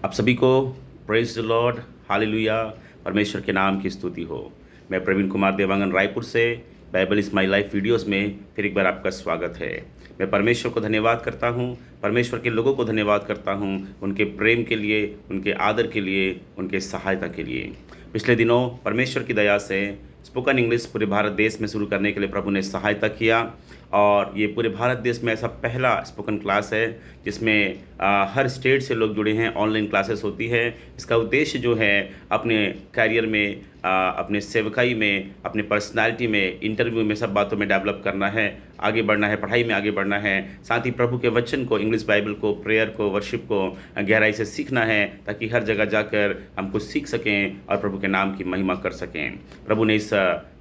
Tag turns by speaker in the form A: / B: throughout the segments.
A: आप सभी को प्रेज द लॉर्ड, हालेलुया। परमेश्वर के नाम की स्तुति हो। मैं प्रवीण कुमार देवांगन रायपुर से Bible is my life videos में फिर एक बार आपका स्वागत है। मैं परमेश्वर को धन्यवाद करता हूँ, परमेश्वर के लोगों को धन्यवाद करता हूँ, उनके प्रेम के लिए, उनके आदर के लिए, उनके सहायता के लिए। पिछले दिनों परमेश्वर की दया से स्पोकन इंग्लिश पूरे भारत देश में शुरू करने के लिए प्रभु ने सहायता किया और ये पूरे भारत देश में ऐसा पहला स्पोकन क्लास है जिसमें हर स्टेट से लोग जुड़े हैं। ऑनलाइन क्लासेस होती है। इसका उद्देश्य जो है अपने करियर में, अपने सेवकाई में, अपने पर्सनालिटी में, इंटरव्यू में, सब बातों में डेवलप करना है, आगे बढ़ना है, पढ़ाई में आगे बढ़ना है। साथ ही प्रभु के वचन को, इंग्लिश बाइबल को, प्रेयर को, वर्शिप को गहराई से सीखना है ताकि हर जगह जाकर हम कुछ सीख सकें और प्रभु के नाम की महिमा कर सकें। प्रभु ने इस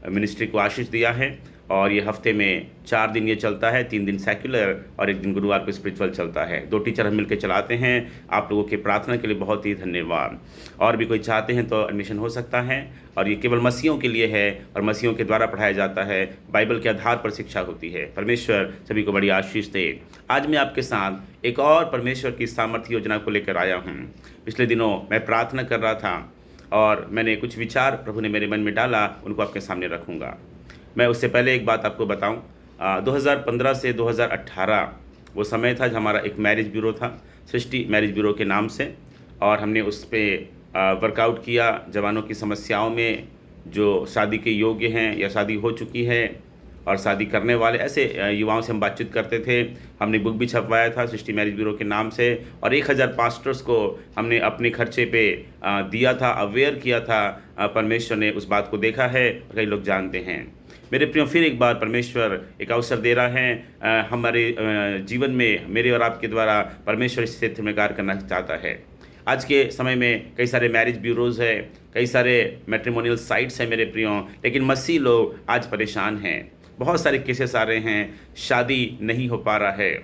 A: मिनिस्ट्री को आशीष दिया है और ये हफ्ते में 4 दिन ये चलता है, 3 दिन सेक्युलर और 1 दिन गुरुवार को स्पिरिचुअल चलता है। 2 टीचर हम मिलकर चलाते हैं। आप लोगों के प्रार्थना के लिए बहुत ही धन्यवाद। और भी कोई चाहते हैं तो एडमिशन हो सकता है और ये केवल मसीहों के लिए है और मसीहों के द्वारा पढ़ाया जाता है। बाइबल के आधार पर शिक्षा होती है। परमेश्वर सभी को बड़ी आशीष दे। आज मैं आपके साथ एक और परमेश्वर की सामर्थ्य योजना को लेकर आया हूँ। पिछले दिनों मैं प्रार्थना कर रहा था और मैंने कुछ विचार प्रभु ने मेरे मन में डाला, उनको आपके सामने रखूँगा। मैं उससे पहले एक बात आपको बताऊं, 2015 से 2018 वो समय था जब हमारा एक मैरिज ब्यूरो था, सृष्टि मैरिज ब्यूरो के नाम से, और हमने उस पर वर्कआउट किया। जवानों की समस्याओं में जो शादी के योग्य हैं या शादी हो चुकी है और शादी करने वाले ऐसे युवाओं से हम बातचीत करते थे। हमने बुक भी छपवाया था सृष्टि मैरिज ब्यूरो के नाम से और 1000 पास्टर्स को हमने अपने खर्चे पे दिया था, अवेयर किया था। परमेश्वर ने उस बात को देखा है और कई लोग जानते हैं। मेरे प्रियो, फिर एक बार परमेश्वर एक अवसर दे रहा है हमारे जीवन में, मेरे और आपके द्वारा परमेश्वर इस क्षेत्र में कार्य करना चाहता है। आज के समय में कई सारे मैरिज ब्यूरोज़ है, कई सारे मैट्रिमोनियल साइट्स हैं मेरे प्रियो, लेकिन मसीह लोग आज परेशान हैं। बहुत सारे केसेस आ रहे हैं, शादी नहीं हो पा रहा है,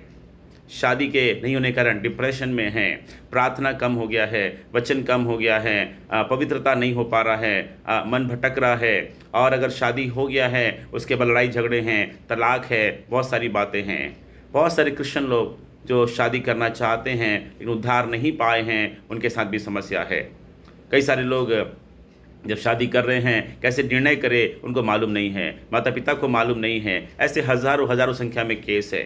A: शादी के नहीं होने के कारण डिप्रेशन में हैं, प्रार्थना कम हो गया है, वचन कम हो गया है, पवित्रता नहीं हो पा रहा है, मन भटक रहा है, और अगर शादी हो गया है उसके बाद लड़ाई झगड़े हैं, तलाक है, बहुत सारी बातें हैं। बहुत सारे क्रिश्चियन लोग जो शादी करना चाहते हैं लेकिन उद्धार नहीं पाए हैं, उनके साथ भी समस्या है। कई सारे लोग जब शादी कर रहे हैं कैसे निर्णय करें उनको मालूम नहीं है, माता पिता को मालूम नहीं है। ऐसे हज़ारों संख्या में केस है।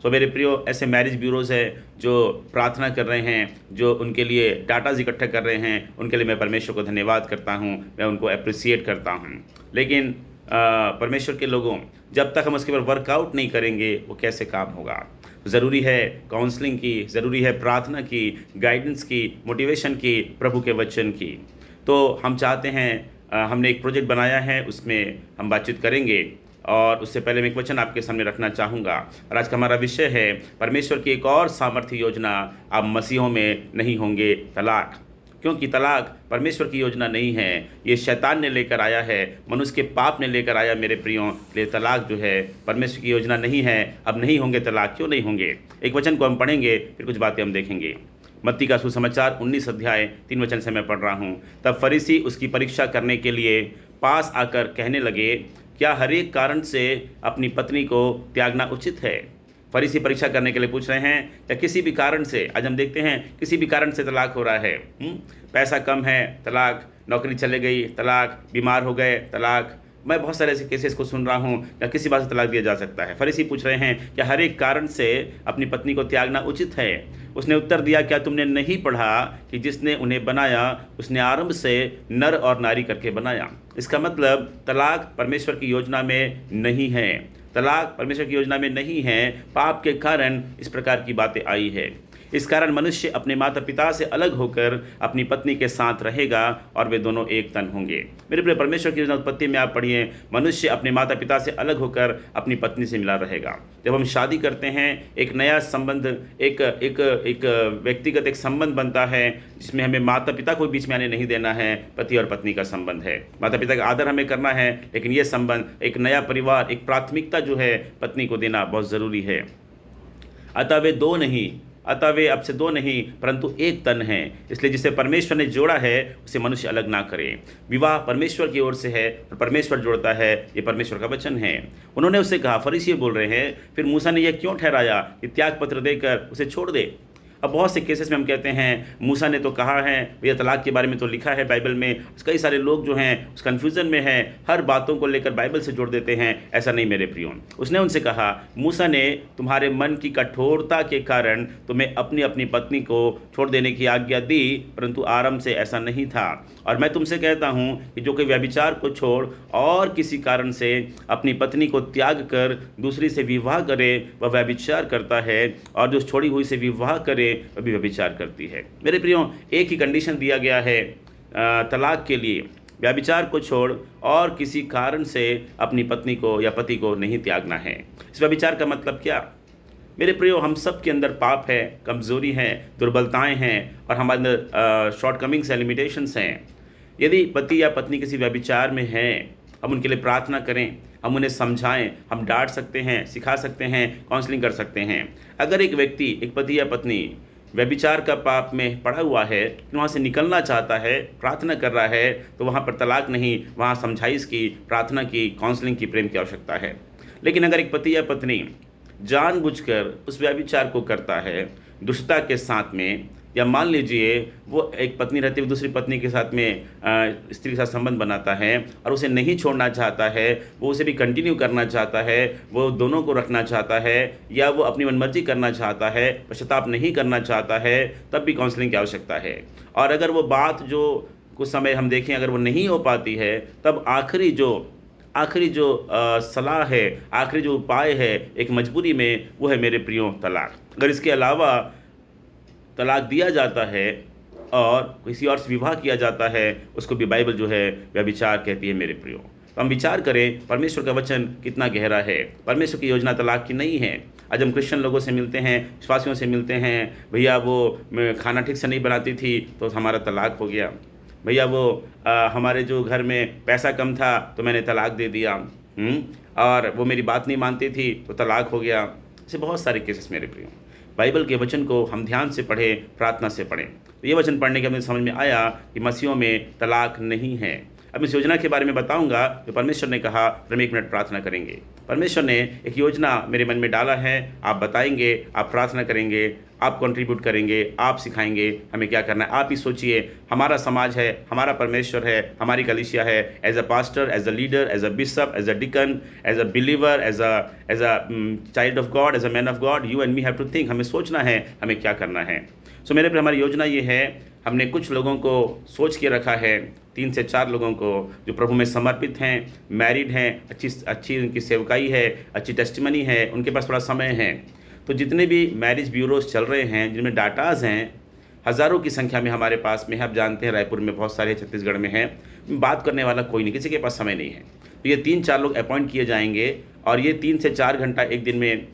A: तो मेरे प्रियो, ऐसे मैरिज ब्यूरोज़ है जो प्रार्थना कर रहे हैं, जो उनके लिए डाटाज इकट्ठा कर रहे हैं, उनके लिए मैं परमेश्वर को धन्यवाद करता हूं, मैं उनको अप्रिसिएट करता हूं। लेकिन परमेश्वर के लोगों, जब तक हम उसके ऊपर वर्कआउट नहीं करेंगे वो कैसे काम होगा। ज़रूरी है काउंसलिंग की, ज़रूरी है प्रार्थना की, गाइडेंस की, मोटिवेशन की, प्रभु के वचन की। तो हम चाहते हैं, हमने एक प्रोजेक्ट बनाया है, उसमें हम बातचीत करेंगे। और उससे पहले मैं एक वचन आपके सामने रखना चाहूँगा और आज का हमारा विषय है परमेश्वर की एक और सामर्थ्य योजना। आप मसीहों में नहीं होंगे तलाक, क्योंकि तलाक परमेश्वर की योजना नहीं है, ये शैतान ने लेकर आया है, मनुष्य के पाप ने लेकर आया मेरे प्रियों। ले तलाक जो है परमेश्वर की योजना नहीं है। अब नहीं होंगे तलाक, क्यों नहीं होंगे? एक वचन को हम पढ़ेंगे, फिर कुछ बातें हम देखेंगे। मत्ती का सुसमाचार 19 अध्याय 3 वचन से मैं पढ़ रहा हूँ। तब फरीसी उसकी परीक्षा करने के लिए पास आकर कहने लगे, क्या हर एक कारण से अपनी पत्नी को त्यागना उचित है? फरीसी परीक्षा करने के लिए पूछ रहे हैं या किसी भी कारण से। आज हम देखते हैं किसी भी कारण से तलाक हो रहा है। पैसा कम है तलाक, नौकरी चले गई तलाक, बीमार हो गए तलाक। मैं बहुत सारे ऐसे केसेस को सुन रहा हूँ या किसी बात से तलाक दिया जा सकता है। फरीसी पूछ रहे हैं क्या हर एक कारण से अपनी पत्नी को त्यागना उचित है? उसने उत्तर दिया, क्या तुमने नहीं पढ़ा कि जिसने उन्हें बनाया उसने आरंभ से नर और नारी करके बनाया। इसका मतलब तलाक परमेश्वर की योजना में नहीं है। तलाक परमेश्वर की योजना में नहीं है। पाप के कारण इस प्रकार की बातें आई है। इस कारण मनुष्य अपने माता पिता से अलग होकर अपनी पत्नी के साथ रहेगा और वे दोनों एक तन होंगे। मेरे प्रिय, परमेश्वर की योजना उत्पत्ति में आप पढ़िए, मनुष्य अपने माता पिता से अलग होकर अपनी पत्नी से मिला रहेगा। जब हम शादी करते हैं एक नया संबंध, एक एक एक व्यक्तिगत एक संबंध बनता है जिसमें हमें माता पिता को बीच में आने नहीं देना है। पति और पत्नी का संबंध है, माता पिता का आदर हमें करना है, लेकिन ये संबंध एक नया परिवार, एक प्राथमिकता जो है पत्नी को देना बहुत ज़रूरी है। अतः वे अब से 2 नहीं परंतु एक तन हैं। इसलिए जिसे परमेश्वर ने जोड़ा है उसे मनुष्य अलग ना करे। विवाह परमेश्वर की ओर से है और परमेश्वर जोड़ता है, ये परमेश्वर का वचन है। उन्होंने उससे कहा, फरीसी बोल रहे हैं, फिर मूसा ने यह क्यों ठहराया कि त्याग पत्र देकर उसे छोड़ दे? अब बहुत से केसेस में हम कहते हैं मूसा ने तो कहा है, भैया तलाक के बारे में तो लिखा है बाइबल में। कई सारे लोग जो हैं उस कन्फ्यूज़न में हैं, हर बातों को लेकर बाइबल से जोड़ देते हैं। ऐसा नहीं मेरे प्रियो। उसने उनसे कहा, मूसा ने तुम्हारे मन की कठोरता के कारण तुम्हें अपनी अपनी पत्नी को छोड़ देने की आज्ञा दी, परंतु आरंभ से ऐसा नहीं था। और मैं तुमसे कहता हूँ कि जो कोई व्यभिचार को छोड़ और किसी कारण से अपनी पत्नी को त्याग कर दूसरी से विवाह करे वह व्यभिचार करता है, और जो छोड़ी हुई से विवाह करे वह भी व्यभिचार करती है। मेरे प्रियो, एक ही कंडीशन दिया गया है तलाक के लिए, व्यभिचार को छोड़ और किसी कारण से अपनी पत्नी को या पति को नहीं त्यागना है। इस व्यभिचार का मतलब क्या? मेरे प्रियो, हम सब के अंदर पाप है, कमज़ोरी है, दुर्बलताएं हैं, और हमारे अंदर शॉर्टकमिंग्स हैं, लिमिटेशंस हैं। यदि पति या पत्नी किसी व्यभिचार में हैं, हम उनके लिए प्रार्थना करें, हम उन्हें समझाएं, हम डांट सकते हैं, सिखा सकते हैं, काउंसलिंग कर सकते हैं। अगर एक व्यक्ति, एक पति या पत्नी व्यभिचार का पाप में पड़ा हुआ है, वहाँ से निकलना चाहता है, प्रार्थना कर रहा है, तो वहाँ पर तलाक नहीं, वहाँ समझाइश की, प्रार्थना की, काउंसलिंग की, प्रेम की आवश्यकता है। लेकिन अगर एक पति या पत्नी जानबूझकर उस व्यभिचार को करता है दुष्टता के साथ में, या मान लीजिए वो एक पत्नी रहती हुई दूसरी पत्नी के साथ में स्त्री के साथ संबंध बनाता है और उसे नहीं छोड़ना चाहता है, वो उसे भी कंटिन्यू करना चाहता है, वो दोनों को रखना चाहता है, या वो अपनी मनमर्जी करना चाहता है, पश्चाताप नहीं करना चाहता है, तब भी काउंसलिंग की आवश्यकता है। और अगर वो बात जो कुछ समय हम देखें अगर वो नहीं हो पाती है, तब आखिरी जो सलाह है, आखिरी जो उपाय है एक मजबूरी में, वो है मेरे प्रियो तलाक। अगर इसके अलावा तलाक दिया जाता है और किसी और से विवाह किया जाता है, उसको भी बाइबल जो है व्यभिचार कहती है मेरे प्रियो। तो हम विचार करें परमेश्वर का वचन कितना गहरा है। परमेश्वर की योजना तलाक की नहीं है। आज हम क्रिश्चियन लोगों से मिलते हैं, विश्वासियों से मिलते हैं, भैया वो खाना ठीक से नहीं बनाती थी तो हमारा तलाक हो गया, भैया वो हमारे जो घर में पैसा कम था तो मैंने तलाक दे दिया, और वो मेरी बात नहीं मानती थी तो तलाक हो गया। ऐसे बहुत सारे केसेस मेरे प्रियो। बाइबल के वचन को हम ध्यान से पढ़ें, प्रार्थना से पढ़ें। तो ये वचन पढ़ने के हमें समझ में आया कि मसीहों में तलाक नहीं है। अब इस योजना के बारे में बताऊंगा जो परमेश्वर ने कहा, फिर हम 1 मिनट प्रार्थना करेंगे। परमेश्वर ने एक योजना मेरे मन में डाला है, आप बताएंगे, आप प्रार्थना करेंगे, आप कंट्रीब्यूट करेंगे, आप सिखाएंगे हमें क्या करना है। आप ही सोचिए, हमारा समाज है, हमारा परमेश्वर है, हमारी कलीसिया है। As a pastor, as a leader, as a bishop, as a deacon, as a believer, as a child of God, as a man of God, you and me have to think, हमें सोचना है हमें क्या करना है। सो मेरे पर हमारी योजना ये है, हमने कुछ लोगों को सोच के रखा है, 3 से 4 लोगों को जो प्रभु में समर्पित हैं, मैरिड हैं, अच्छी उनकी सेवकाई है, अच्छी टेस्टिमनी है, उनके पास थोड़ा समय है। तो जितने भी मैरिज ब्यूरोज चल रहे हैं, जिनमें डाटाज हैं, हज़ारों की संख्या में हमारे पास में है। आप जानते हैं रायपुर में बहुत सारे, छत्तीसगढ़ में है, बात करने वाला कोई नहीं, किसी के पास समय नहीं है। तो ये 3-4 लोग अपॉइंट किए जाएंगे और ये 3 से 4 घंटा एक दिन में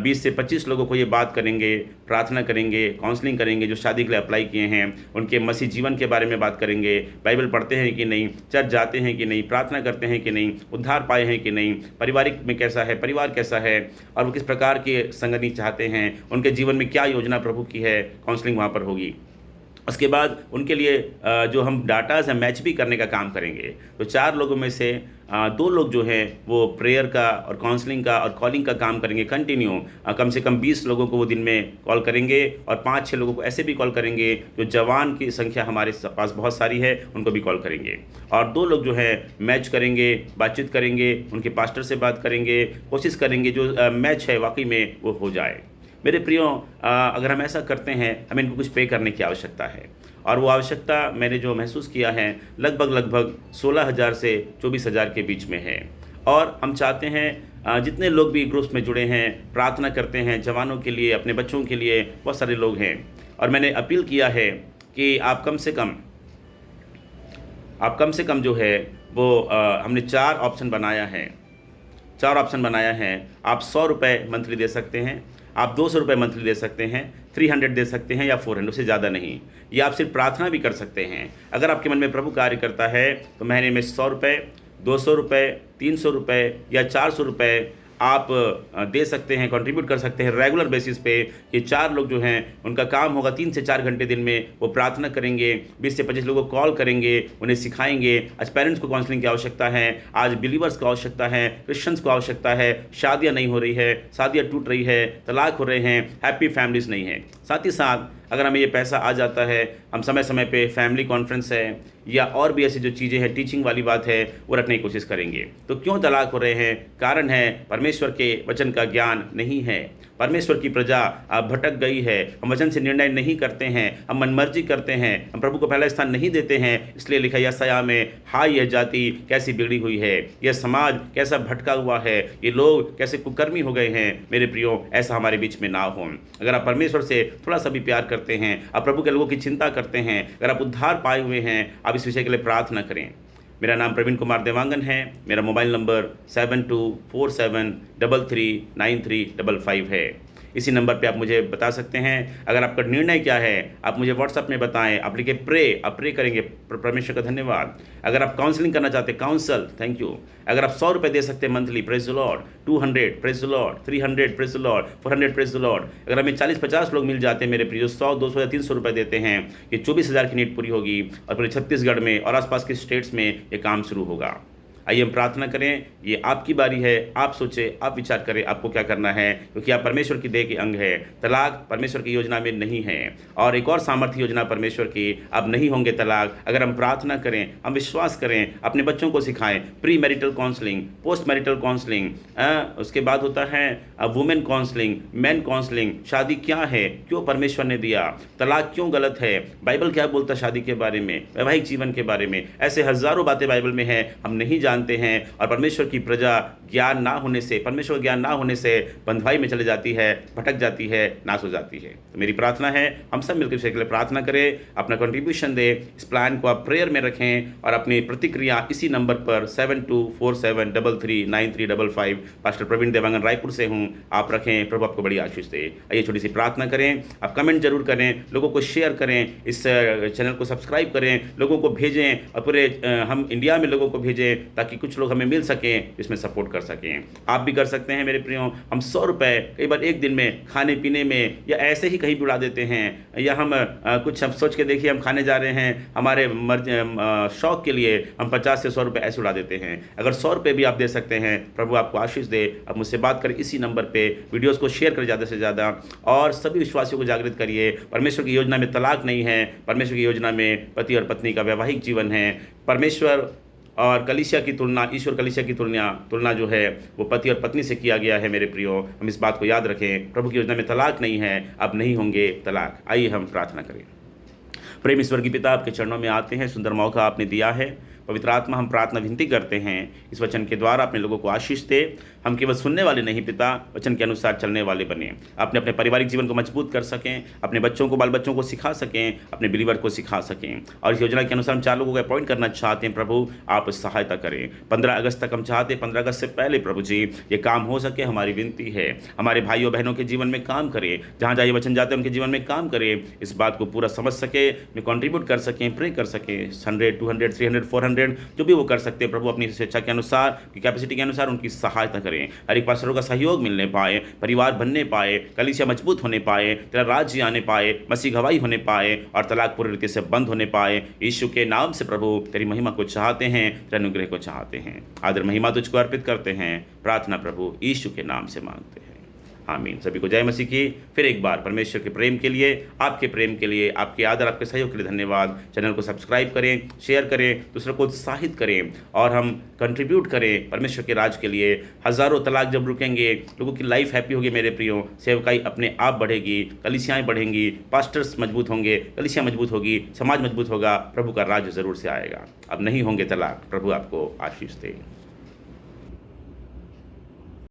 A: 20 से 25 लोगों को ये बात करेंगे, प्रार्थना करेंगे, काउंसलिंग करेंगे, जो शादी के लिए अप्लाई किए हैं, उनके मसीह जीवन के बारे में बात करेंगे, बाइबल पढ़ते हैं कि नहीं, चर्च जाते हैं कि नहीं, प्रार्थना करते हैं कि नहीं, उद्धार पाए हैं कि नहीं, पारिवारिक में कैसा है, परिवार कैसा है, और वो किस प्रकार की संगति चाहते हैं, उनके जीवन में क्या योजना प्रभु की है, काउंसलिंग वहाँ पर होगी। उसके बाद उनके लिए जो हम डाटाज हैं मैच भी करने का काम करेंगे। तो 4 लोगों में से 2 लोग जो हैं वो प्रेयर का और काउंसलिंग का और कॉलिंग का काम करेंगे कंटिन्यू। कम से कम 20 लोगों को वो दिन में कॉल करेंगे और 5-6 लोगों को ऐसे भी कॉल करेंगे जो जवान की संख्या हमारे पास बहुत सारी है, उनको भी कॉल करेंगे। और 2 लोग जो है मैच करेंगे, बातचीत करेंगे, उनके पास्टर से बात करेंगे, कोशिश करेंगे जो मैच है वाकई में वो हो जाए। मेरे प्रियो, अगर हम ऐसा करते हैं, हमें इनको कुछ पे करने की आवश्यकता है, और वो आवश्यकता मैंने जो महसूस किया है लगभग 16,000 से 24,000 के बीच में है। और हम चाहते हैं जितने लोग भी ग्रुप्स में जुड़े हैं, प्रार्थना करते हैं जवानों के लिए, अपने बच्चों के लिए, बहुत सारे लोग हैं, और मैंने अपील किया है कि आप कम से कम जो है वो हमने 4 ऑप्शन बनाया है। 4 ऑप्शन बनाया है। आप 100 रुपये मंथली दे सकते हैं, आप 200 रुपये मंथली दे सकते हैं, 300 दे सकते हैं, या 400, उससे ज़्यादा नहीं। या आप सिर्फ प्रार्थना भी कर सकते हैं। अगर आपके मन में प्रभु कार्य करता है तो महीने में 100 रुपये, 200 रुपये, 300 रुपये या 400 रुपये आप दे सकते हैं, कंट्रीब्यूट कर सकते हैं रेगुलर बेसिस पे। ये 4 लोग जो हैं उनका काम होगा 3 से 4 घंटे दिन में वो प्रार्थना करेंगे, 20 से 25 लोगों को कॉल करेंगे, उन्हें सिखाएंगे। आज पेरेंट्स को काउंसलिंग की आवश्यकता है, आज बिलीवर्स को आवश्यकता है, क्रिश्चियंस को आवश्यकता है। शादियाँ नहीं हो रही है, शादियाँ टूट रही है, तलाक हो रहे हैं, हैप्पी फैमिलीज नहीं है। साथ ही साथ अगर हमें ये पैसा आ जाता है, हम समय समय पे फैमिली कॉन्फ्रेंस है या और भी ऐसी जो चीज़ें हैं, टीचिंग वाली बात है, वो रखने की कोशिश करेंगे। तो क्यों तलाक हो रहे हैं? कारण है परमेश्वर के वचन का ज्ञान नहीं है। परमेश्वर की प्रजा भटक गई है, हम वचन से निर्णय नहीं करते हैं, हम मनमर्जी करते हैं, हम प्रभु को पहला स्थान नहीं देते हैं। इसलिए लिखा यशायाह में, हाय यह जाति कैसी बिगड़ी हुई है, यह समाज कैसा भटका हुआ है, ये लोग कैसे कुकर्मी हो गए हैं। मेरे प्रियो, ऐसा हमारे बीच में ना हो। अगर आप परमेश्वर से थोड़ा सा भी प्यार करते हैं, आप प्रभु के लोगों की चिंता करते हैं, अगर आप उद्धार पाए हुए हैं, आप इस विषय के लिए प्रार्थना करें। मेरा नाम प्रवीण कुमार देवांगन है। मेरा मोबाइल नंबर 7247339355 है। इसी नंबर पे आप मुझे बता सकते हैं। अगर आपका निर्णय क्या है, आप मुझे व्हाट्सएप में बताएं। आप लिखे प्रे, आप प्रे करेंगे। परमेश्वर का धन्यवाद। अगर आप काउंसलिंग करना चाहते हैं, काउंसल, थैंक यू। अगर आप 100 रुपये दे सकते हैं monthly, praise the Lord. 200, praise the Lord. 300, praise the Lord. 400, praise the Lord. अगर हमें 40-50 लोग मिल जाते हैं मेरे प्रिय, 100, 200 या 300 रुपये देते हैं, ये 24,000 की नीड पूरी होगी और पूरे छत्तीसगढ़ में और आसपास के स्टेट्स में ये काम शुरू होगा। आइए हम प्रार्थना करें। ये आपकी बारी है, आप सोचें, आप विचार करें आपको क्या करना है, क्योंकि आप परमेश्वर की देह के अंग है। तलाक परमेश्वर की योजना में नहीं है और एक और सामर्थ्य योजना परमेश्वर की, अब नहीं होंगे तलाक। अगर हम प्रार्थना करें, हम विश्वास करें, अपने बच्चों को सिखाएं, pre marital counselling, post marital counselling, उसके बाद होता है वुमेन काउंसलिंग, मैन काउंसलिंग। शादी क्या है, क्यों परमेश्वर ने दिया, तलाक क्यों गलत है, बाइबल क्या बोलता है शादी के बारे में, वैवाहिक जीवन के बारे में, ऐसे हजारों बातें बाइबल में है, हम नहीं जानते हैं। और परमेश्वर की प्रजा ज्ञान ना होने से, परमेश्वर ज्ञान ना होने से बंधुआई में चले जाती है, भटक जाती है, नाश हो जाती है। तो मेरी प्रार्थना है हम सब मिलकर इसके लिए प्रार्थना करें, अपना कंट्रीब्यूशन दें, इस प्लान को आप प्रेयर में रखें और अपनी प्रतिक्रिया इसी नंबर पर 7247339355 पास्टर प्रवीण देवांगन रायपुर से हूं, आप रखें। प्रभु आपको बड़ी आशीष दे। आइए छोटी सी प्रार्थना करें। आप कमेंट जरूर करें, लोगों को शेयर करें, इस चैनल को सब्सक्राइब करें, लोगों को भेजें और पूरे हम इंडिया में लोगों को भेजें ताकि कुछ लोग हमें मिल सकें, इसमें सपोर्ट कर सकें। आप भी कर सकते हैं मेरे प्रियो। हम 100 रुपये कई बार एक दिन में खाने पीने में या ऐसे ही कहीं भी उड़ा देते हैं, या हम कुछ हम सोच के देखिए हम खाने जा रहे हैं, हमारे शौक के लिए हम 50 से 100 रुपये ऐसे उड़ा देते हैं। अगर 100 रुपये भी आप दे सकते हैं, प्रभु आपको आशीष दे। अब मुझसे बात करें इसी नंबर पे, वीडियोस को शेयर करें ज़्यादा से ज़्यादा और सभी विश्वासियों को जागृत करिए। परमेश्वर की योजना में तलाक नहीं है, परमेश्वर की योजना में पति और पत्नी का वैवाहिक जीवन है। परमेश्वर और कलीसिया की तुलना, ईश्वर कलीसिया की तुलना जो है वो पति और पत्नी से किया गया है। मेरे प्रियो, हम इस बात को याद रखें। प्रभु की योजना में तलाक नहीं है, अब नहीं होंगे तलाक। आइए हम प्रार्थना करें। प्रेम ईश्वर की पिता, आपके चरणों में आते हैं, सुंदर मौका आपने दिया है। पवित्र आत्मा, हम प्रार्थना विनती करते हैं इस वचन के द्वारा अपने लोगों को आशीष दे। हम केवल सुनने वाले नहीं पिता, वचन के अनुसार चलने वाले बने, अपने अपने पारिवारिक जीवन को मजबूत कर सकें, अपने बच्चों को, बाल बच्चों को सिखा सकें, अपने बिलीवर को सिखा सकें। और इस योजना के अनुसार हम 4 लोगों को अपॉइंट करना चाहते हैं। प्रभु आप सहायता करें। 15 अगस्त तक हम चाहते हैं, 15 अगस्त से पहले प्रभु जी ये काम हो सके, हमारी विनती है। हमारे भाइयों बहनों के जीवन में काम करें, जहाँ जहाँ ये वचन जाते हैं उनके जीवन में काम करें, इस बात को पूरा समझ सके, में कंट्रीब्यूट कर सकें, प्रे कर सकें। 100, 200, 300, 400 जो भी वो कर सकते हैं प्रभु, अपनी स्वेच्छा के अनुसार, की कैपेसिटी के अनुसार उनकी सहायता करें। हर एक पास्टरों का सहयोग मिलने पाए, परिवार बनने पाए, कलीसिया मजबूत होने पाए, तेरा राज्य आने पाए, मसीह गवाही होने पाए और तलाक पूरी रीति से बंद होने पाए। यीशु के नाम से प्रभु तेरी महिमा को चाहते हैं, तेरे अनुग्रह को चाहते हैं। आदर महिमा तुझको अर्पित करते हैं। प्रार्थना प्रभु यीशु के नाम से मांगते हैं, आमीन। सभी को जय मसीह की। फिर एक बार परमेश्वर के प्रेम के लिए, आपके प्रेम के लिए, आपके आदर, आपके सहयोग के लिए धन्यवाद। चैनल को सब्सक्राइब करें, शेयर करें, दूसरों को उत्साहित करें और हम कंट्रीब्यूट करें परमेश्वर के राज के लिए। हज़ारों तलाक जब रुकेंगे, लोगों की लाइफ हैप्पी होगी मेरे प्रियो, सेवकाई अपने आप बढ़ेगी, कलीसियाएँ बढ़ेंगी, पास्टर्स मजबूत होंगे, कलीसिया मजबूत होगी, समाज मजबूत होगा, प्रभु का राज ज़रूर से आएगा। अब नहीं होंगे तलाक। प्रभु आपको आशीष दे।